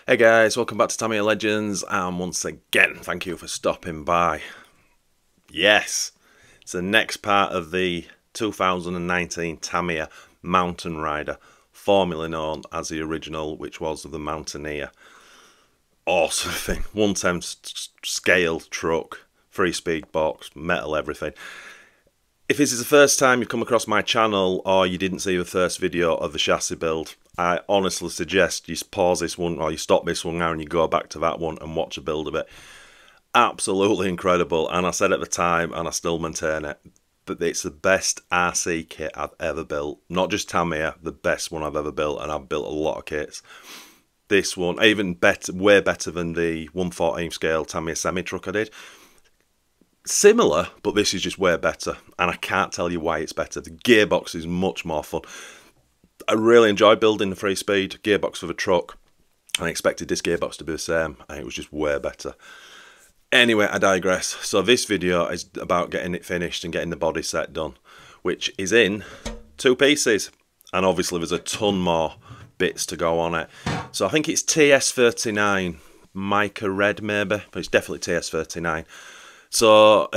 Hey guys, welcome back to Tamiya Legends, and once again, thank you for stopping by. Yes, it's the next part of the 2019 Tamiya Mountain Rider, formerly known as the original, which was the Mountaineer. Awesome thing, 110 scale truck, 3-speed box, metal everything. If this is the first time you've come across my channel or you didn't see the first video of the chassis build, I honestly suggest you pause this one or you stop this one now and you go back to that one and watch a build of it. Absolutely incredible, and I said at the time and I still maintain it, but it's the best RC kit I've ever built. Not just Tamiya, the best one I've ever built, and I've built a lot of kits. This one, even better, way better than the 1/14 scale Tamiya semi-truck I did. Similar, but this is just way better, and I can't tell you why it's better. The gearbox is much more fun. I really enjoyed building the 3-speed gearbox for the truck. I expected this gearbox to be the same, and it was just way better. Anyway, I digress. So this video is about getting it finished and getting the body set done, which is in 2 pieces, and obviously there's a ton more bits to go on it. So I think it's TS39 mica red maybe, but it's definitely TS39. So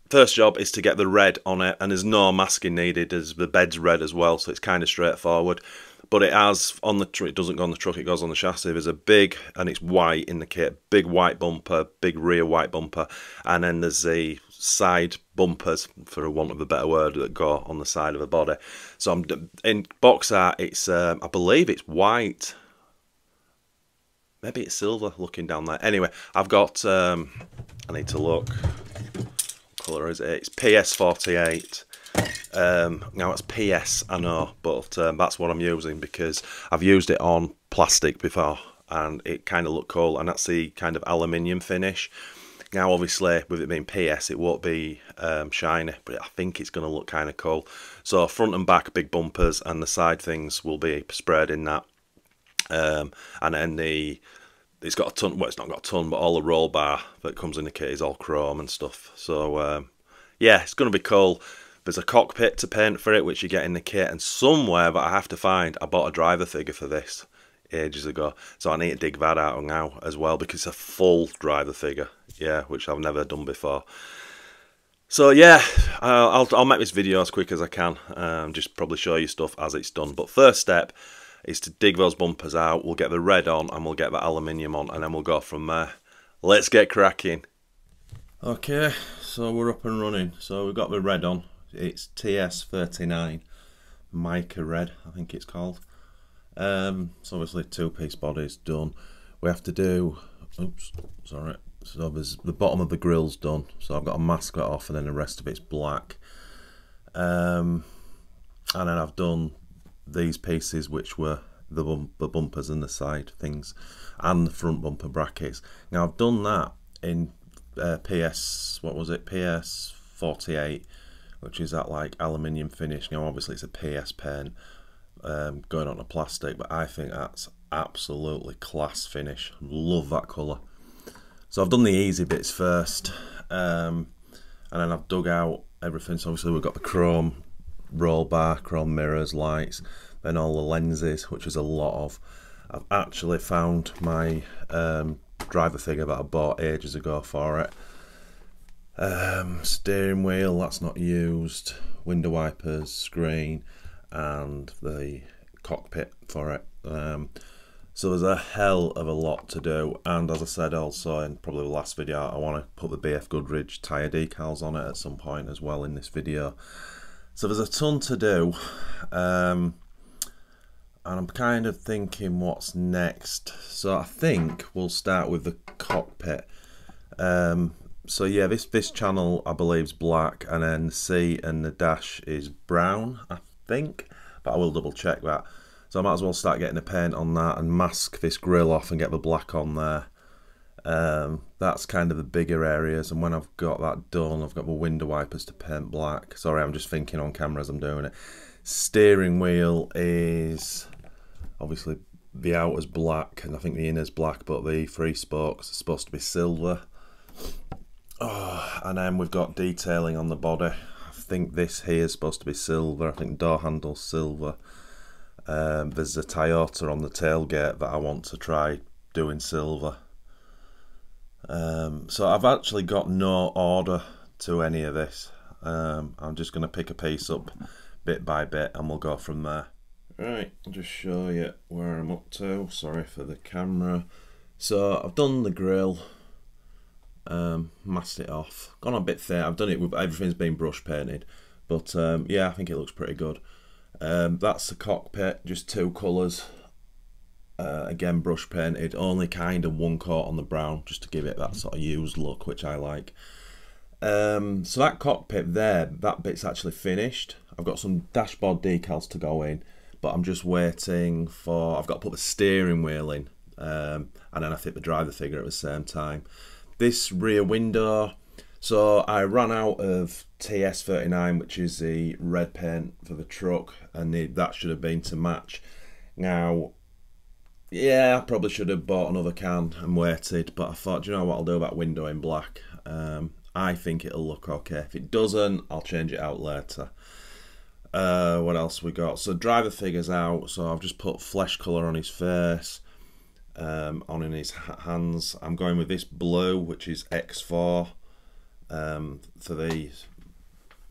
first job is to get the red on it, and there's no masking needed as the bed's red as well, so it's kind of straightforward. But it has on the truck, it doesn't go on the truck, it goes on the chassis. There's a big, and it's white in the kit, big white bumper, big rear white bumper, and then there's the side bumpers, for a want of a better word, that go on the side of the body. So I'm in box art, it's I believe it's white. Maybe it's silver looking down there. Anyway, I've got, I need to look, what colour is it? It's PS48. Now it's PS, I know, but that's what I'm using because I've used it on plastic before and it kind of looked cool, and that's the kind of aluminium finish. Now obviously with it being PS it won't be shiny, but I think it's going to look kind of cool. So front and back big bumpers, and the side things will be sprayed in that. And then it's got a ton, well it's not got a ton, but all the roll bar that comes in the kit is all chrome and stuff. So yeah, it's going to be cool. There's a cockpit to paint for it, which you get in the kit, and somewhere that I have to find, I bought a driver figure for this ages ago, so I need to dig that out now as well, because it's a full driver figure, yeah, which I've never done before. So yeah, I'll make this video as quick as I can, just probably show you stuff as it's done. But first step is to dig those bumpers out. We'll get the red on and we'll get the aluminium on, and then we'll go from there. Let's get cracking. Okay, so we're up and running. So we've got the red on. It's TS39 mica red, I think it's called. So obviously 2-piece body's done. We have to do, oops, sorry. So there's the bottom of the grill's done. So I've got to mask that off, and then the rest of it's black. And then I've done these pieces, which were the bumpers and the side things, and the front bumper brackets. Now I've done that in PS, what was it, PS48, which is that like aluminium finish. Now obviously it's a PS paint going on a plastic, but I think that's absolutely class finish. Love that colour. So I've done the easy bits first, and then I've dug out everything. So obviously we've got the chrome roll bar, chrome mirrors, lights, then all the lenses, which is a lot of. I've actually found my driver figure that I bought ages ago for it. Steering wheel, that's not used, window wipers, screen, and the cockpit for it. So there's a hell of a lot to do, and as I said also in probably the last video, I want to put the BF Goodrich tyre decals on it at some point as well in this video. So there's a ton to do, and I'm kind of thinking what's next. So I think we'll start with the cockpit. So yeah, this channel I believe is black, and then the seat and the dash is brown, I think, but I will double check that. So I might as well start getting the paint on that and mask this grill off and get the black on there. That's kind of the bigger areas, and when I've got that done, I've got the window wipers to paint black. Sorry, I'm just thinking on camera as I'm doing it. Steering wheel is obviously the outer's black, and I think the inner's black, but the 3 spokes are supposed to be silver. Oh, and then we've got detailing on the body. I think this here is supposed to be silver. I think the door handle's silver. There's a Toyota on the tailgate that I want to try doing silver. So I've actually got no order to any of this. I'm just going to pick a piece up bit by bit and we'll go from there. Right, I'll just show you where I'm up to. Sorry for the camera. So I've done the grill, masked it off, gone a bit thick. I've done it with everything's been brush painted, but yeah, I think it looks pretty good. That's the cockpit, just two colours. Again, brush painted, only kind of one coat on the brown just to give it that sort of used look, which I like. So that cockpit there, that bit's actually finished. I've got some dashboard decals to go in, but I'm just waiting for, I've got to put the steering wheel in, and then I fit the driver figure at the same time. This rear window, so I ran out of TS39, which is the red paint for the truck, and that should have been to match. Now, yeah, I probably should have bought another can and waited, but I thought, do you know what, I'll do that window in black. I think it'll look okay. If it doesn't, I'll change it out later. What else we got? So driver figure's out, so I've just put flesh colour on his face, on in his hands. I'm going with this blue, which is X4, for the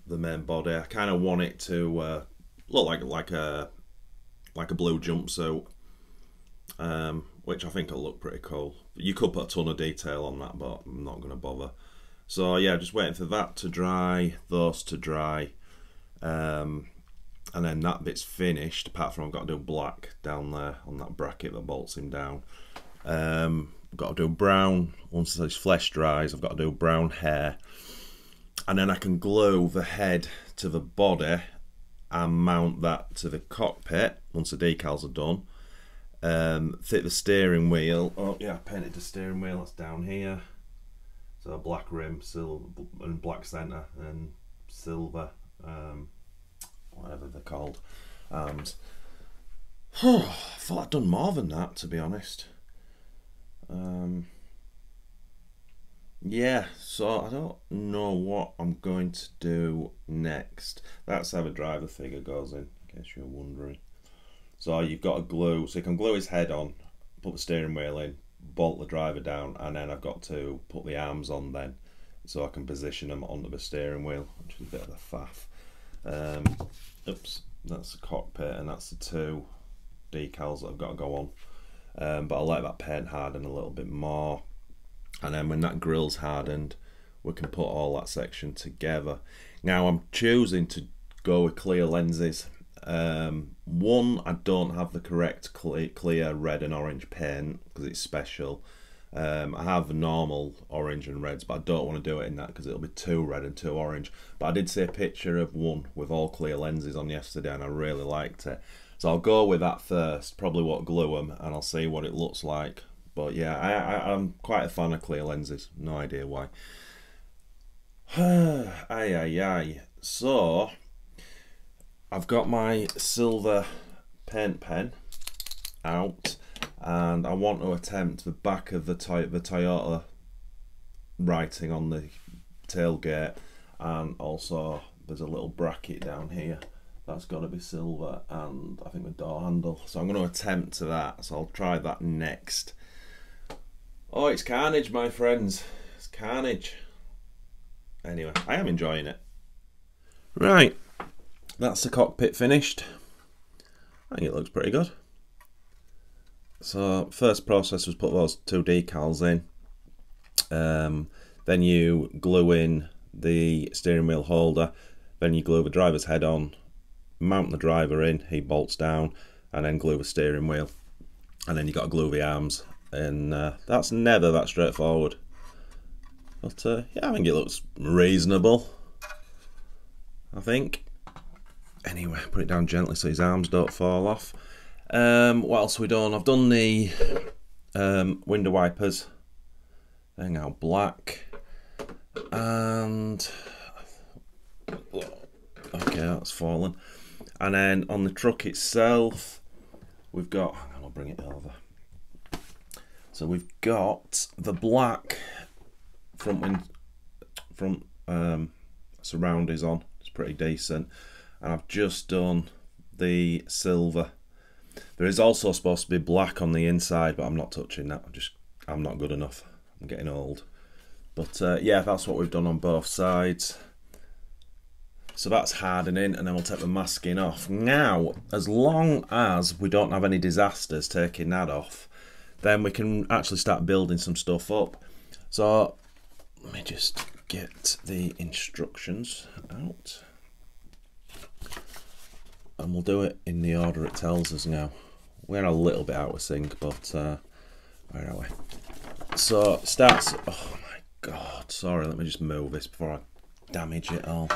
main body. I kind of want it to look like a blue jumpsuit. Which I think will look pretty cool. You could put a ton of detail on that, but I'm not going to bother. So yeah, just waiting for that to dry, those to dry, and then that bit's finished, apart from I've got to do black down there on that bracket that bolts him down. I've got to do brown. Once this flesh dries, I've got to do brown hair, and then I can glue the head to the body and mount that to the cockpit once the decals are done. Fit the steering wheel. Oh yeah, I painted the steering wheel, that's down here. So black rim, silver and black centre, and silver, whatever they're called. And I thought I'd done more than that, to be honest. Yeah, so I don't know what I'm going to do next. That's how the driver figure goes in case you're wondering. So you've got to glue, so you can glue his head on, put the steering wheel in, bolt the driver down, and then I've got to put the arms on then, so I can position them onto the steering wheel, which is a bit of a faff. Oops, that's the cockpit, and that's the two decals that I've got to go on. But I'll let that paint harden a little bit more, and then when that grill's hardened, we can put all that section together. Now I'm choosing to go with clear lenses. One, I don't have the correct clear red and orange paint because it's special. I have normal orange and reds, but I don't want to do it in that because it'll be too red and too orange. But I did see a picture of one with all clear lenses on yesterday and I really liked it. So I'll go with that first, probably won't glue them, and I'll see what it looks like. But yeah, I'm quite a fan of clear lenses, no idea why. Aye. So I've got my silver paint pen out, and I want to attempt the back of the Toyota writing on the tailgate, and also there's a little bracket down here that's got to be silver, and I think the door handle. So I'm going to attempt to that, so I'll try that next. Oh, it's carnage, my friends. It's carnage. Anyway, I am enjoying it. Right. That's the cockpit finished. I think it looks pretty good. So first process was put those two decals in. Then you glue in the steering wheel holder. Then you glue the driver's head on, mount the driver in, he bolts down, and then glue the steering wheel. And then you got to glue the arms. And that's never that straightforward. But yeah, I think it looks reasonable. I think. Anyway, put it down gently so his arms don't fall off. What else have we done? I've done the window wipers. They're now black. And okay, that's fallen. And then on the truck itself, we've got, hang on, I'll bring it over. So we've got the black front surroundings on. It's pretty decent. And I've just done the silver. There is also supposed to be black on the inside, but I'm not touching that. I'm not good enough. I'm getting old. But yeah, that's what we've done on both sides. So that's hardening, and then we'll take the masking off. Now, as long as we don't have any disasters taking that off, then we can actually start building some stuff up. So let me just get the instructions out. And we'll do it in the order it tells us now. We're a little bit out of sync, but where are we? So starts. Oh my god! Sorry, let me just move this before I damage it all.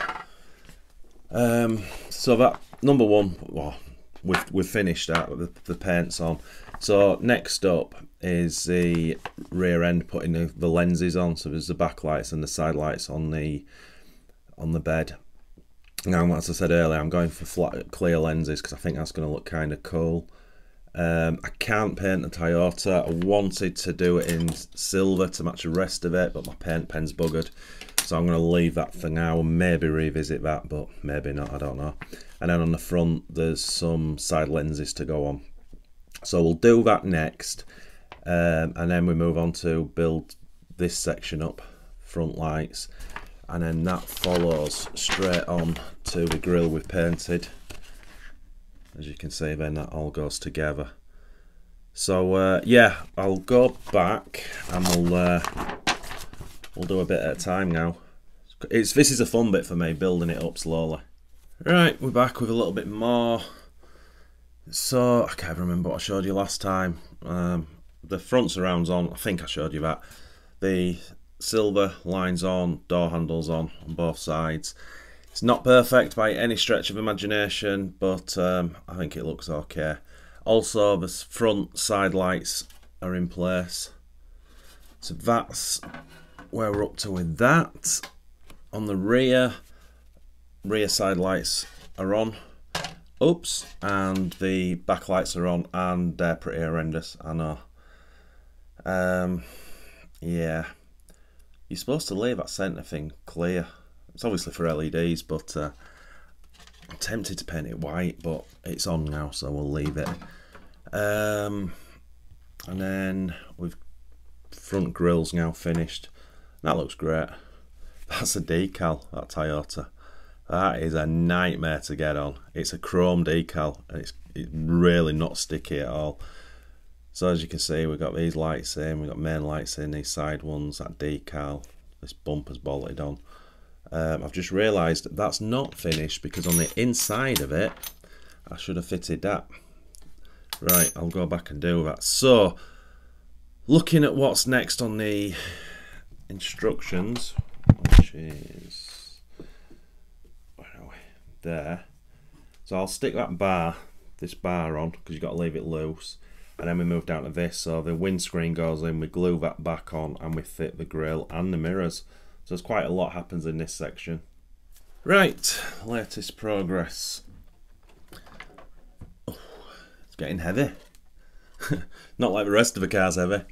So that number one, well, we've finished that with the paint's on. So next up is the rear end, putting the lenses on. So there's the backlights and the side lights on the bed. Now, as I said earlier, I'm going for flat clear lenses because I think that's going to look kind of cool. I can't paint the Toyota. I wanted to do it in silver to match the rest of it, but my paint pen's buggered. So I'm going to leave that for now and maybe revisit that, but maybe not, I don't know. And then on the front, there's some side lenses to go on. So we'll do that next. And then we move on to build this section up, front lights. And then that follows straight on to the grille we've painted. As you can see, then that all goes together. So yeah, I'll go back and we'll do a bit at a time now. This is a fun bit for me, building it up slowly. Right, we're back with a little bit more. So I can't remember what I showed you last time. The front surround's on. I think I showed you that. The silver lines on, door handles on both sides. It's not perfect by any stretch of imagination, but I think it looks okay. Also, the front side lights are in place. So that's where we're up to with that. On the rear side lights are on. Oops, and the back lights are on, and they're pretty horrendous, I know. Yeah. You're supposed to leave that centre thing clear. It's obviously for LEDs, but I'm tempted to paint it white, but it's on now, so we'll leave it. And then we've front grille's now finished. That looks great. That's a decal, that Toyota. That is a nightmare to get on. It's a chrome decal, and it's really not sticky at all. So as you can see, we've got these lights in, we've got main lights in, these side ones, that decal, this bumper's bolted on. I've just realised that's not finished because on the inside of it, I should have fitted that. Right, I'll go back and do that. So, looking at what's next on the instructions, which is, where are we? There. So I'll stick that bar, this bar on, because you've got to leave it loose. And then we move down to this, so the windscreen goes in, we glue that back on, and we fit the grille and the mirrors. So there's quite a lot happens in this section. Right, latest progress. Oh, it's getting heavy. Not like the rest of the car's heavy.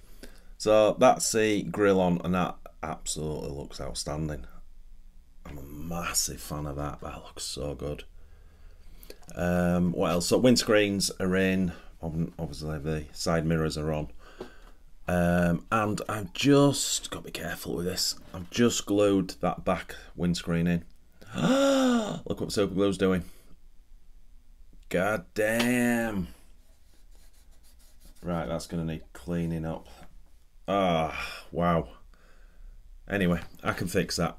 So that's the grille on, and that absolutely looks outstanding. I'm a massive fan of that. That looks so good. What else? So windscreens are in. Obviously the side mirrors are on. And I've just got to be careful with this. I've just glued that back windscreen in. Look what super glue's doing. God damn. Right, that's going to need cleaning up. Ah, wow. Anyway, I can fix that.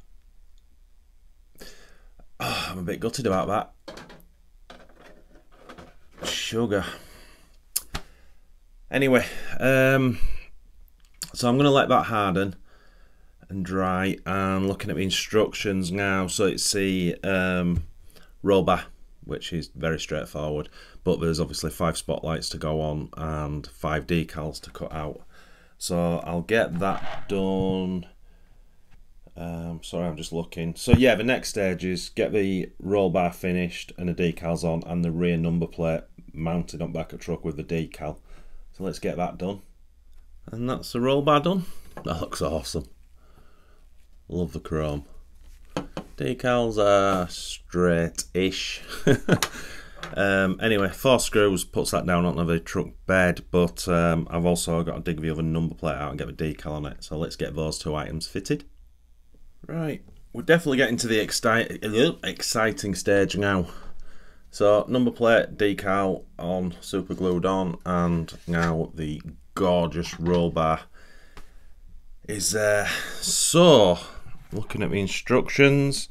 Oh, I'm a bit gutted about that. Sugar. Anyway, so I'm going to let that harden and dry, and looking at the instructions now. So it's the roll bar, which is very straightforward, but there's obviously 5 spotlights to go on and 5 decals to cut out. So I'll get that done. Sorry, I'm just looking. So yeah, the next stage is get the roll bar finished and the decals on, and the rear number plate mounted on back of truck with the decal. So let's get that done. And that's the roll bar done. That looks awesome. Love the chrome. Decals are straight-ish. Anyway, 4 screws puts that down onto the truck bed, but I've also got to dig the other number plate out and get the decal on it. So let's get those 2 items fitted. Right, we're definitely getting to the exciting stage now. So number plate decal on, super glued on, and now the gorgeous roll bar is there. So looking at the instructions,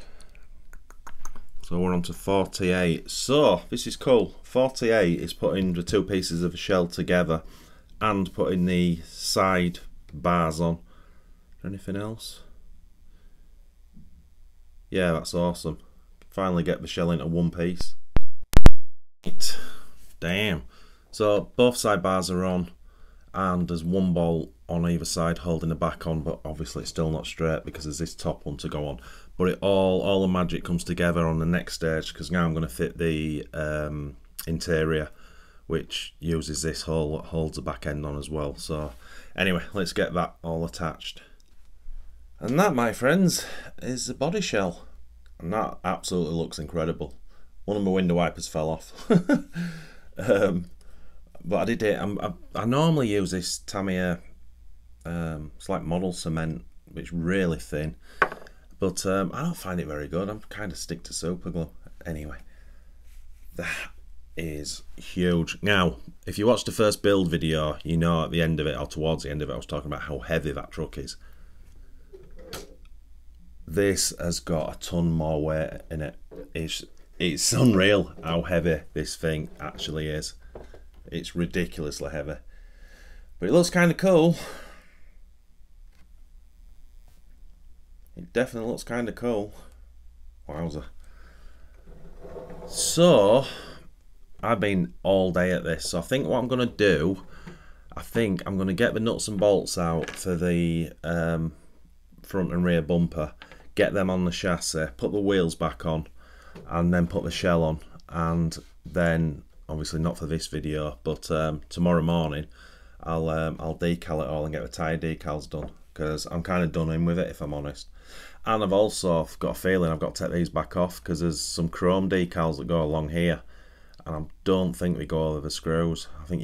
so we're on to 48. So this is cool. 48 is putting the 2 pieces of the shell together and putting the side bars on. Anything else? Yeah, that's awesome. Finally get the shell into one piece. Damn. So both side bars are on, and there's 1 bolt on either side holding the back on, but obviously it's still not straight because there's this top one to go on. But it all the magic comes together on the next stage, because now I'm going to fit the interior, which uses this hole that holds the back end on as well. So anyway, let's get that all attached. And that, my friends, is the body shell, and that absolutely looks incredible. One of my window wipers fell off. But I did it. I normally use this Tamiya, it's like model cement, which is really thin, but I don't find it very good. I'm kind of stick to super glue. Anyway, that is huge. Now, if you watched the first build video, you know at the end of it, or towards the end of it, I was talking about how heavy that truck is. This has got a ton more weight in it. It's unreal how heavy this thing actually is. It's ridiculously heavy, but it looks kind of cool. It definitely looks kind of cool. Wowza. So I've been all day at this, so I think what I'm going to do, I think I'm going to get the nuts and bolts out for the front and rear bumper, get them on the chassis, put the wheels back on, and then put the shell on. And then, obviously not for this video, but tomorrow morning I'll decal it all and get the tyre decals done, because I'm kind of done in with it, if I'm honest. And I've also got a feeling I've got to take these back off, because there's some chrome decals that go along here, and I don't think they go over the screws. I think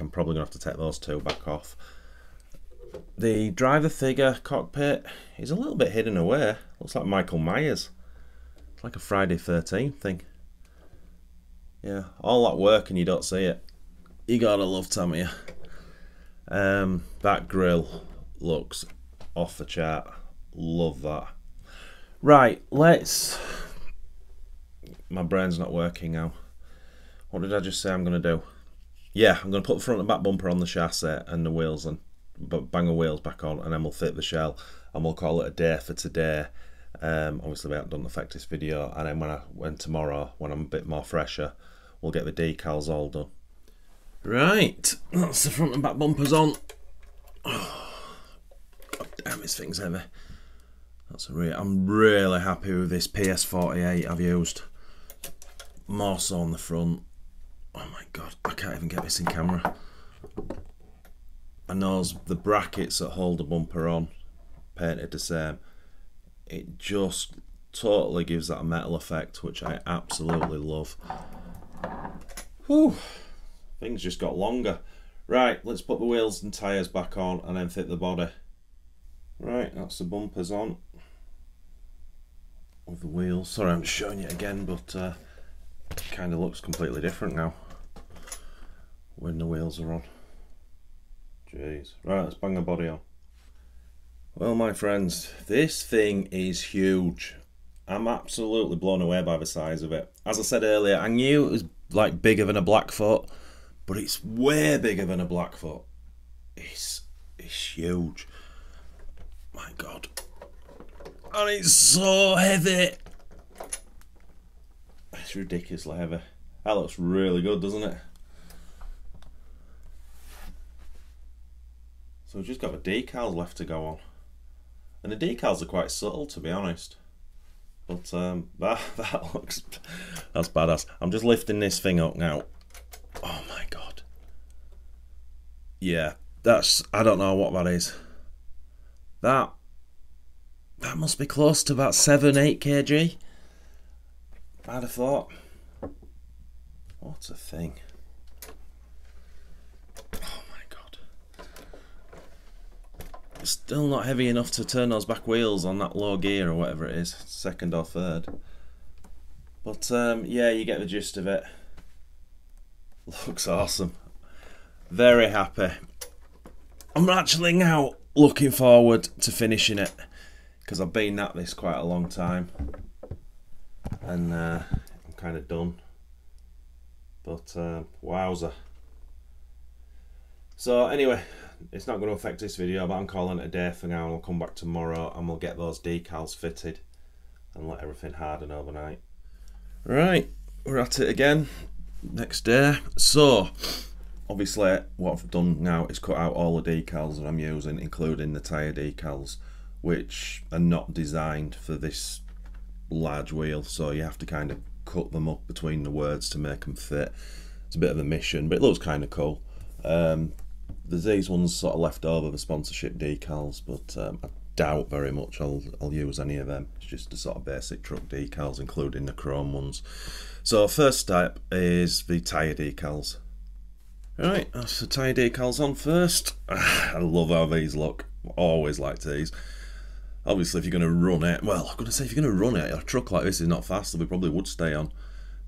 I'm probably gonna have to take those 2 back off. The driver figure cockpit is a little bit hidden away. Looks like Michael Myers. It's like a Friday 13th thing. Yeah, all that work and you don't see it. You gotta love Tamiya. That grill looks off the chart. Love that. Right, my brain's not working now. What did I just say I'm gonna do? Yeah, I'm gonna put the front and back bumper on the chassis and the wheels, and bang the wheels back on, and then we'll fit the shell, and we'll call it a day for today. Obviously we haven't done the Effectis video, and then when tomorrow, when I'm a bit more fresher, we'll get the decals all done. Right, that's the front and back bumpers on. Oh, God damn, this thing's heavy. I'm really happy with this PS48 I've used. More so on the front. Oh my God, I can't even get this in camera. And the brackets that hold the bumper on, painted the same. It just totally gives that a metal effect, which I absolutely love. Whew, things just got longer. Right, let's put the wheels and tyres back on and then fit the body. Right, that's the bumpers on with the wheels. Sorry, I'm showing you again, but it kind of looks completely different now when the wheels are on. Jeez. Right, let's bang the body on. Well, my friends, this thing is huge. I'm absolutely blown away by the size of it. As I said earlier, I knew it was like bigger than a Blackfoot, but it's way bigger than a Blackfoot. It's huge. My God. And it's so heavy. It's ridiculously heavy. That looks really good, doesn't it? So we've just got the decals left to go on. And the decals are quite subtle, to be honest. But that's badass. I'm just lifting this thing up now. Oh my God. Yeah, I don't know what that is. That must be close to about 7-8 kg. I'd have thought. What a thing. Oh my god. It's still not heavy enough to turn those back wheels on that low gear or whatever it is, second or third. But yeah, you get the gist of it. Looks awesome. Very happy. I'm actually now looking forward to finishing it, because I've been at this quite a long time and I'm kind of done. But wowza. So anyway, it's not going to affect this video, but I'm calling it a day for now, and I'll come back tomorrow and we'll get those decals fitted and let everything harden overnight. Right, we're at it again, next day. So obviously what I've done now is cut out all the decals that I'm using, including the tyre decals, which are not designed for this large wheel, so you have to kind of cut them up between the words to make them fit. It's a bit of a mission, but it looks kind of cool. There's these ones sort of left over, the sponsorship decals, but I doubt very much I'll use any of them. It's just the sort of basic truck decals, including the chrome ones. So first step is the tyre decals. Right, that's the tyre decals on first. I love how these look. Always liked these. Obviously, if you're going to run it, well, I'm going to say if you're going to run it, a truck like this is not fast, we probably would stay on.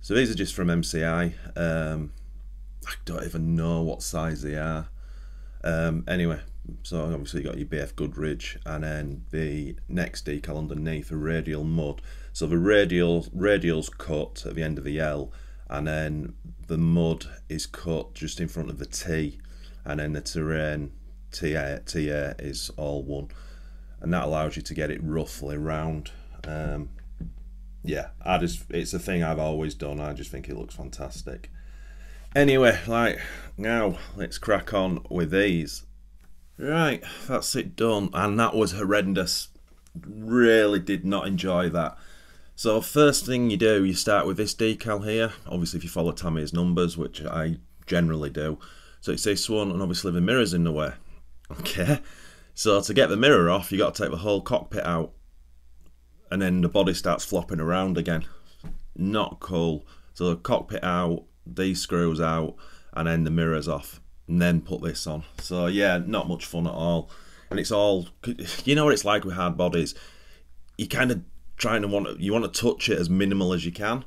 So these are just from MCI. I don't even know what size they are. Anyway, so obviously you got your BF Goodrich, and then the next decal underneath, a radial mud. So the radial's cut at the end of the L, and then the mud is cut just in front of the T, and then the terrain TA is all one, and that allows you to get it roughly round. Yeah, it's a thing I've always done. I just think it looks fantastic. Anyway, like, now let's crack on with these. Right, that's it done, and that was horrendous. Really did not enjoy that. So first thing you do, you start with this decal here. Obviously if you follow Tamiya's numbers, which I generally do. So it's this one, and obviously the mirror's in the way. Okay, so to get the mirror off, you got to take the whole cockpit out, and then the body starts flopping around again. Not cool. So the cockpit out, these screws out, and then the mirror's off, and then put this on. So yeah, not much fun at all. And it's all, you know what it's like with hard bodies, you kind of want to touch it as minimal as you can,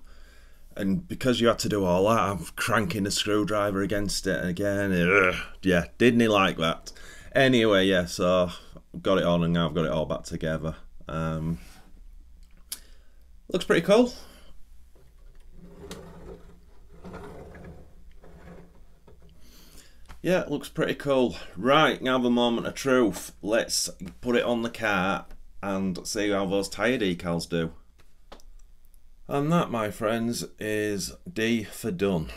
and because you had to do all that, I'm cranking the screwdriver against it again. Yeah, didn't like that. Anyway, yeah, so got it on, and now I've got it all back together. Looks pretty cool. Yeah, it looks pretty cool. Right, now the moment of truth. Let's put it on the car and see how those tyre decals do. And that, my friends, is D for done.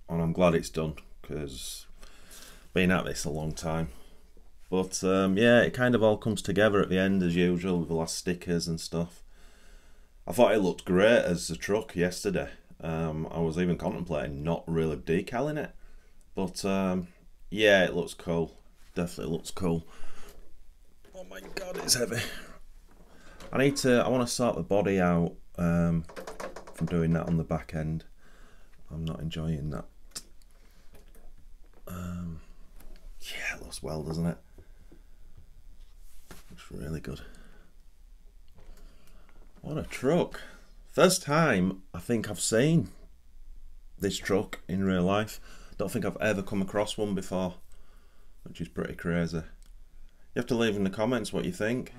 And I'm glad it's done, because been at this a long time. But yeah, it kind of all comes together at the end as usual with the last stickers and stuff. I thought it looked great as a truck yesterday. I was even contemplating not really decaling it. But yeah, it looks cool. Definitely looks cool. Oh my god, it's heavy. I want to sort the body out from doing that on the back end. I'm not enjoying that. Yeah, it looks well, doesn't it? Looks really good. What a truck. First time I think I've seen this truck in real life. Don't think I've ever come across one before, which is pretty crazy. You have to leave in the comments what you think.